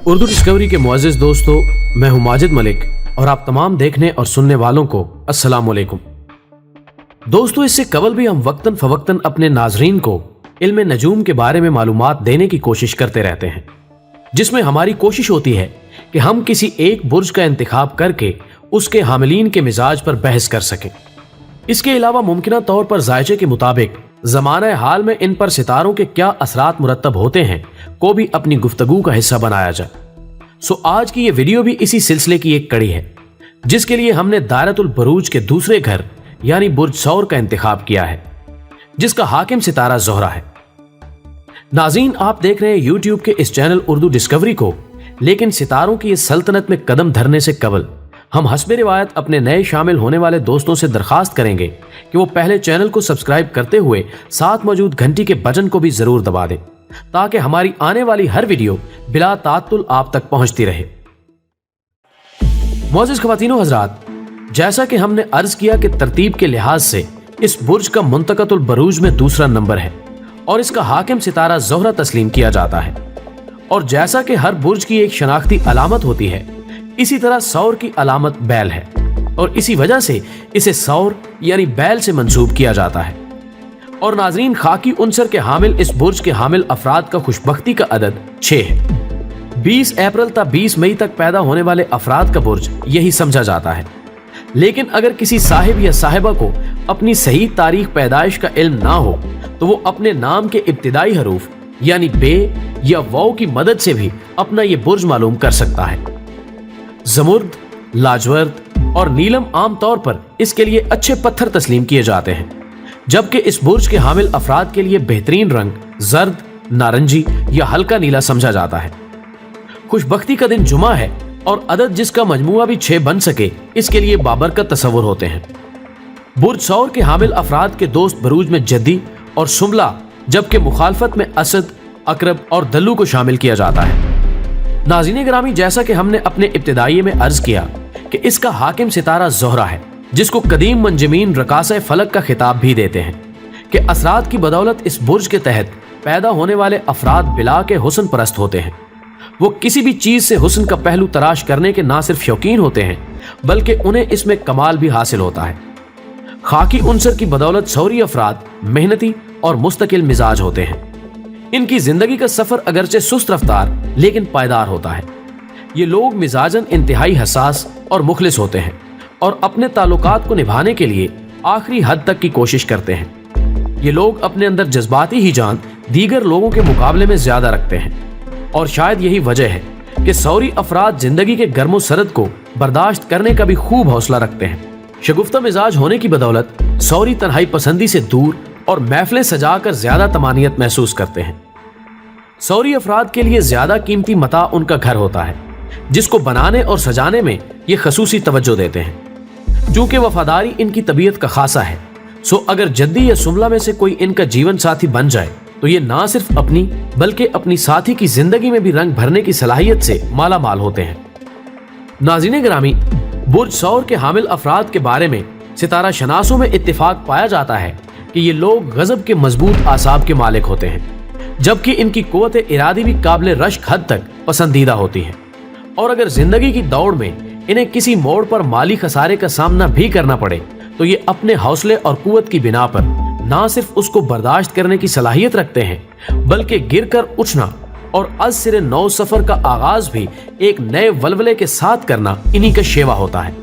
Urdu discovery के मुअज़्ज़िज़ दोस्तों, मैं हूं माजिद मलिक और आप तमाम देखने और सुनने वालों को अस्सलाम वालेकुम। दोस्तों, इससे कबल भी हम वक्तन फवक्तन अपने नाजरीन को इल्म नजूम के बारे में मालूमात देने की कोशिश करते रहते हैं, जिसमें हमारी कोशिश होती है कि हम किसी एक बुर्ज का इंतखाब करके उसके हामिलीन के मिजाज पर बहस कर सकें। इसके अलावा मुमकिना तौर पर जायचे के मुताबिक ज़माना हाल में इन पर सितारों के क्या असरात मुरत्तब होते हैं को भी अपनी गुफ्तगू का हिस्सा बनाया जाए। आज की ये वीडियो भी इसी सिलसिले की एक कड़ी है, जिसके लिए हमने दायरतुल बरूज के दूसरे घर यानी बुर्ज सौर का इंतखाब किया है, जिसका हाकिम सितारा ज़ोहरा है। नाज़रीन, आप देख रहे हैं यूट्यूब के इस चैनल उर्दू डिस्कवरी को, लेकिन सितारों की इस सल्तनत में कदम धरने से कबल हम हस्बे रिवायत अपने नए शामिल होने वाले दोस्तों से दरखास्त करेंगे कि वो पहले चैनल को सब्सक्राइब करते हुए साथ मौजूद घंटी के बटन को भी जरूर दबा दें, ताकि हमारी आने वाली हर वीडियो बिला तात्तुल आप तक पहुंचती रहे। मुअज़्ज़िज़ ख़वातीनो हज़रात, जैसा कि हमने अर्ज किया कि तरतीब के लिहाज से इस बुर्ज का मुंतक़तुल बरूज में दूसरा नंबर है और इसका हाकिम सितारा ज़ोहरा तस्लीम किया जाता है। और जैसा कि हर बुर्ज की एक शनाख्ती अलामत होती है, इसी तरह सौर की अलामत बैल है और इसी वजह से इसे सौर यानी बैल से मंसूब किया जाता है। और नाजरीन, खाकी उनसर के हामिल इस बुर्ज के हामिल अफराद का खुशबख्ती का अदद 6 है। 20 अप्रैल तक 20 मई तक पैदा होने वाले अफराद का बुर्ज यही समझा जाता है। लेकिन अगर किसी साहिब या साहिबा को अपनी सही तारीख पैदाइश का इल्म ना हो तो वो अपने नाम के इब्तिदाई हरूफ यानी बे या वाव की मदद से भी अपना ये बुर्ज मालूम कर सकता है। ज़मुर्द, लाजवर्द और नीलम आम तौर पर इसके लिए अच्छे पत्थर तस्लीम किए जाते हैं, जबकि इस बुर्ज के हामिल अफराद के लिए बेहतरीन रंग जर्द, नारंगी या हल्का नीला समझा जाता है। खुशबख्ती का दिन जुमा है और अदद जिसका मजमुआ भी 6 बन सके, इसके लिए बाबरकत तसव्वुर होते हैं। बुर्ज सौर के हामिल अफराद के दोस्त बरूज में जद्दी और सुमला, जबकि मुखालफत में असद, अकरब और दल्लू को शामिल किया जाता है। नाज़रीन गिरामी, जैसा कि हमने अपने इब्तिदाई में अर्ज किया कि इसका हाकिम सितारा ज़ोहरा है, जिसको कदीम मंजमीन रकासा फलक का खिताब भी देते हैं, कि असरात की बदौलत इस बुर्ज के तहत पैदा होने वाले अफराद बिला के हुस्न परस्त होते हैं। वो किसी भी चीज़ से हुस्न का पहलू तराश करने के ना सिर्फ शौकीन होते हैं, बल्कि उन्हें इसमें कमाल भी हासिल होता है। खाकी उनसर की बदौलत सौरी अफराद मेहनती और मुस्तकिल मिजाज होते हैं। इनकी जिंदगी का सफर अगरचे सुस्त रफ्तार लेकिन पायदार होता है। ये लोग मिजाजन इंतहाई हसास और मुखलिस होते हैं और अपने ताल्लुकात को निभाने के लिए आखिरी हद तक की कोशिश करते हैं। ये लोग अपने अंदर जज्बाती ही जान दीगर लोगों के मुकाबले में ज्यादा रखते हैं और शायद यही वजह है कि सौरी अफराद जिंदगी के गर्मो सरद को बर्दाश्त करने का भी खूब हौसला रखते हैं। शगुफ्ता मिजाज होने की बदौलत सौरी तन्हाई पसंदी से दूर और महफिलें सजाकर ज्यादा तमानियत महसूस करते हैं। सौरी अफराद के लिए ज्यादा कीमती मता उनका घर होता है, जिसको बनाने और सजाने में ये खसूसी तवज्जो देते हैं। चूंकि वफादारी इनकी तबीयत का खासा है, अगर जद्दी या सुमला में से कोई इनका जीवन साथी बन जाए तो ये ना सिर्फ अपनी बल्कि अपनी साथी की जिंदगी में भी रंग भरने की सलाहियत से माला माल होते हैं। नाज़रीन गिरामी, बुर्ज सौर के हामिल अफराद के बारे में सितारा शनासों में इत्तिफाक पाया जाता है कि ये लोग गजब के मजबूत आसाब के मालिक होते हैं, जबकि इनकी कुव्वत इरादी भी काबिल रश्क हद तक पसंदीदा होती है। और अगर जिंदगी की दौड़ में इन्हें किसी मोड़ पर माली खसारे का सामना भी करना पड़े तो ये अपने हौसले और कुव्वत की बिना पर ना सिर्फ उसको बर्दाश्त करने की सलाहियत रखते हैं, बल्कि गिरकर उठना और अज सिरे नौ सफर का आगाज भी एक नए वलवले के साथ करना इन्हीं का शेवा होता है।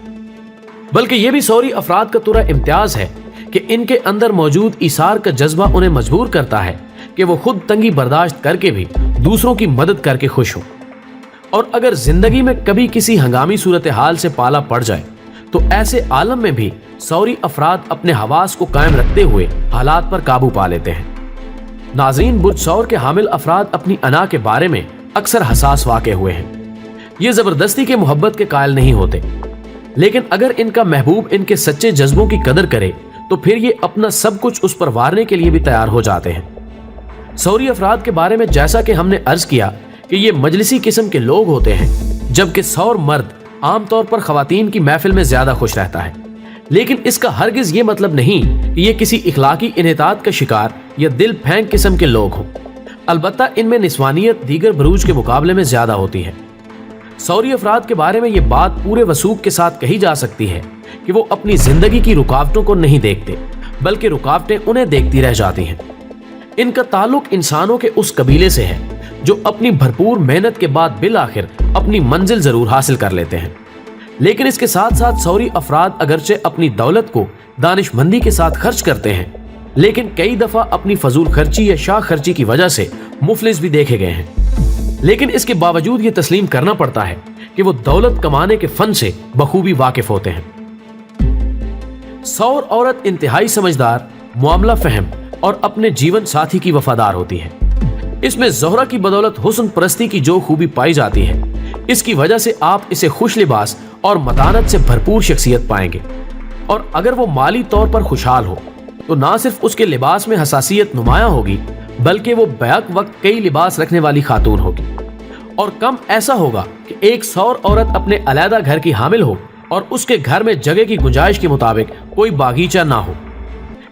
बल्कि ये भी सौरी अफराद का तुरा इम्तियाज है कि इनके अंदर मौजूद ईसार का जज्बा उन्हें मजबूर करता है कि वो खुद तंगी बर्दाश्त करके भी दूसरों की मदद करके खुश हो। और अगर जिंदगी में कभी किसी हंगामी सूरत हाल से पाला पड़ जाए तो ऐसे आलम में भी सौरी अफराद अपने हवास को कायम रखते हुए हालात पर काबू पा लेते हैं। नाज़रीन, बुर्ज सौर के हामिल अफराद अपनी अना के बारे में अक्सर हसास वाक़े हुए हैं। ये जबरदस्ती के मोहब्बत के कायल नहीं होते, लेकिन अगर इनका महबूब इनके सच्चे जज्बों की कदर करे तो फिर ये अपना सब कुछ उस पर वारने के लिए भी तैयार हो जाते हैं। सौरी अफराद के बारे में जैसा कि हमने अर्ज किया कि ये मजलिसी किस्म के लोग होते हैं, जबकि सौर मर्द आमतौर पर खवातीन की महफिल में ज्यादा खुश रहता है। लेकिन इसका हरगिज ये मतलब नहीं कि ये किसी इखलाकी इन्हितात का शिकार या दिल फेंक किस्म के लोग हों। अलबत्ता इनमें निस्वानियत दीगर बरूज के मुकाबले में ज्यादा होती है। सौरी अफराद के बारे में ये बात पूरे वसूख के साथ कही जा सकती है कि वो अपनी जिंदगी की रुकावटों को नहीं देखते, बल्कि रुकावटें उन्हें देखती रह जाती हैं। इनका ताल्लुक इंसानों के उस कबीले से है जो अपनी भरपूर मेहनत के बाद बिल आखिर अपनी मंजिल जरूर हासिल कर लेते हैं। लेकिन इसके साथ साथ सौरी अफराद अगरचे अपनी दौलत को दानिशमंदी के साथ खर्च करते हैं, लेकिन कई दफा अपनी फजूल खर्ची या शाह खर्ची की वजह से मुफलिस भी देखे गए हैं। लेकिन इसके बावजूद ये तस्लीम करना पड़ता है कि वो दौलत कमाने के फन से बखूबी वाकिफ होते हैं। सौर औरत इंतहाई समझदार, मामला फहम और अपने जीवन साथी की वफादार होती है। इसमें ज़ोहरा की बदौलत हुस्न परस्ती की जो खूबी पाई जाती है, इसकी वजह से आप इसे खुश लिबास और मतानत से भरपूर शख्सियत पाएंगे। और अगर वो माली तौर पर खुशहाल हो तो ना सिर्फ उसके लिबास में हसासियत नुमाया होगी, बल्कि वो बैक वक्त कई लिबास रखने वाली खातून होगी। और कम ऐसा होगा कि एक सौर औरत अपने अलहदा घर की हामिल हो और उसके घर में जगह की गुंजाइश के मुताबिक कोई बागीचा ना हो।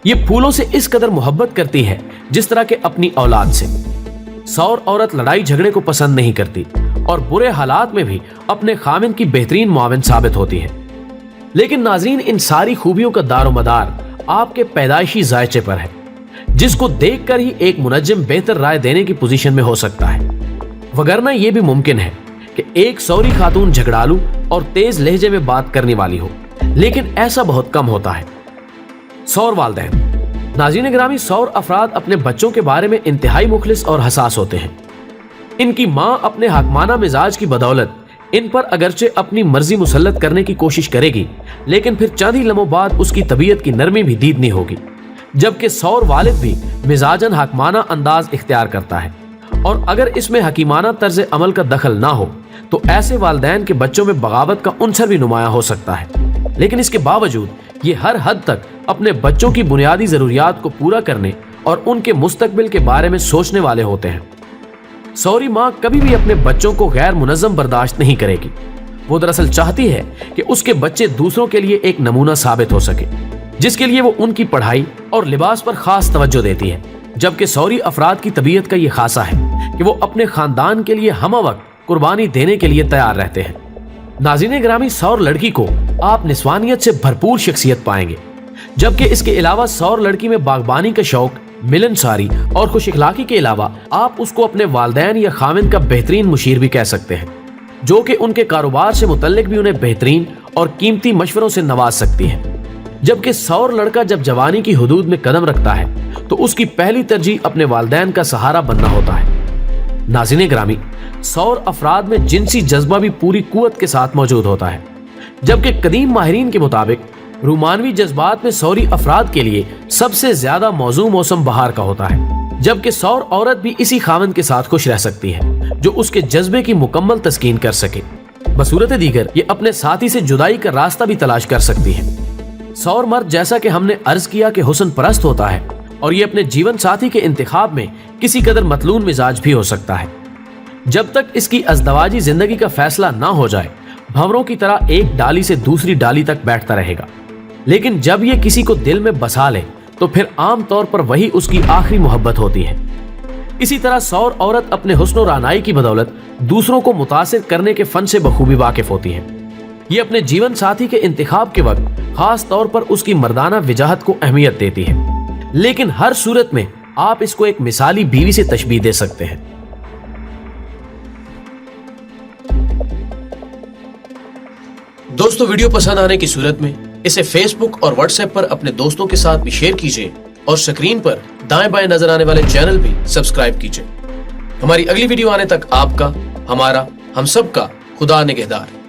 ये फूलों से इस कदर मोहब्बत करती है जिस तरह के अपनी औलाद से। सौर औरत लड़ाई झगड़े को पसंद नहीं करती और बुरे हालात में भी अपने खामिन की बेहतरीन मुआविन साबित होती है। लेकिन नाज़रीन, इन सारी खूबियों का दारोमदार आपके पैदाइशी जायचे पर है, जिसको देखकर ही एक मुनज्जिम बेहतर राय देने की पोजीशन में हो सकता है। वगरना यह भी मुमकिन है कि एक सौरी खातून झगड़ालू और तेज लहजे में बात करने वाली हो, लेकिन ऐसा बहुत कम होता है। सौर वालदैन। नाज़रीन गिरामी, सौर अफराद अपने बच्चों के बारे में इंतहाई मुखलिस और हसास होते हैं। इनकी माँ अपने हकमाना मिजाज की बदौलत इन पर अगरचे अपनी मर्जी मुसल्लत करने की कोशिश करेगी, लेकिन फिर चंद ही लम्हों बाद उसकी तबीयत की नरमी भी दीदनी होगी। जबकि सौर वालिद भी मिजाजन हकमाना अंदाज इख्तियार करता है, और अगर इसमें हकीमाना तर्ज अमल का दखल ना हो तो ऐसे वालदैन के बच्चों में बगावत का उनसर भी नुमाया हो सकता है। लेकिन इसके बावजूद ये हर हद तक अपने बच्चों की बुनियादी जरूरियात को पूरा करने और उनके मुस्तकबिल के बारे में सोचने वाले होते हैं। सौरी माँ कभी भी अपने बच्चों को गैर मुनज़्ज़म बर्दाश्त नहीं करेगी। वो दरअसल चाहती है कि उसके बच्चे दूसरों के लिए एक नमूना साबित हो सके, जिसके लिए वो उनकी पढ़ाई और लिबास पर खास तवज्जो देती है। जबकि सौरी अफराद की तबीयत का ये खासा है कि वो अपने खानदान के लिए हम वक्त कुर्बानी देने के लिए तैयार रहते हैं। नाज़रीन गिरामी, सौर लड़की को आप निस्वानियत से भरपूर शख्सियत पाएंगे, जबकि इसके अलावा सौर लड़की में बागबानी का शौक, मिलनसारी और खुश इखलाकी के अलावा आप उसको अपने वालदैन या खामिन का बेहतरीन मुशीर भी कह सकते हैं, जो कि उनके कारोबार से मुतल्लिक भी उन्हें बेहतरीन और कीमती मशवरों से नवाज सकती है। जबकि सौर लड़का जब जवानी की हुदूद में कदम रखता है तो उसकी पहली तरजीह अपने वालदैन का सहारा बनना होता है। नाज़रीन गिरामी, सौर अफराद में जिनसी जज्बा भी पूरी कुव्वत के साथ मौजूद होता है, जबकि कदीम माहिरीन के मुताबिक रूमानवी जज्बात में सौरी अफराद के लिए सबसे ज्यादा मौजू मौसम बहार का होता है। जबकि सौर औरत भी इसी खामन के साथ खुश रह सकती है जो उसके जज्बे की मुकम्मल तस्कीन कर सके। बसूरत दीगर ये अपने साथी से जुदाई का रास्ता भी तलाश कर सकती है। सौर मर्द, जैसा कि हमने अर्ज किया, कि हुस्न परस्त होता है और ये अपने जीवन साथी के इंतखाब में किसी कदर मतलून मिजाज भी हो सकता है। जब तक इसकी अज़दवाजी जिंदगी का फैसला ना हो जाए, भंवरों की तरह एक डाली से दूसरी डाली तक बैठता रहेगा। लेकिन जब ये किसी को दिल में बसा ले तो फिर आम तौर पर वही उसकी आखिरी मोहब्बत होती है। इसी तरह सौर औरत अपने हुस्न और रानाई की बदौलत दूसरों को मुतासिर करने के फन से बखूबी वाकिफ होती है। ये अपने जीवन साथी के इंतखाब के वक्त खास तौर पर उसकी मर्दाना विजाहत को अहमियत देती है, लेकिन हर सूरत में आप इसको एक मिसाली बीवी से तशबीह दे सकते हैं। दोस्तों, वीडियो पसंद आने की सूरत में इसे फेसबुक और व्हाट्सएप पर अपने दोस्तों के साथ भी शेयर कीजिए और स्क्रीन पर दाएं बाएं नजर आने वाले चैनल भी सब्सक्राइब कीजिए। हमारी अगली वीडियो आने तक आपका, हमारा, हम सब का खुदा निगहदार।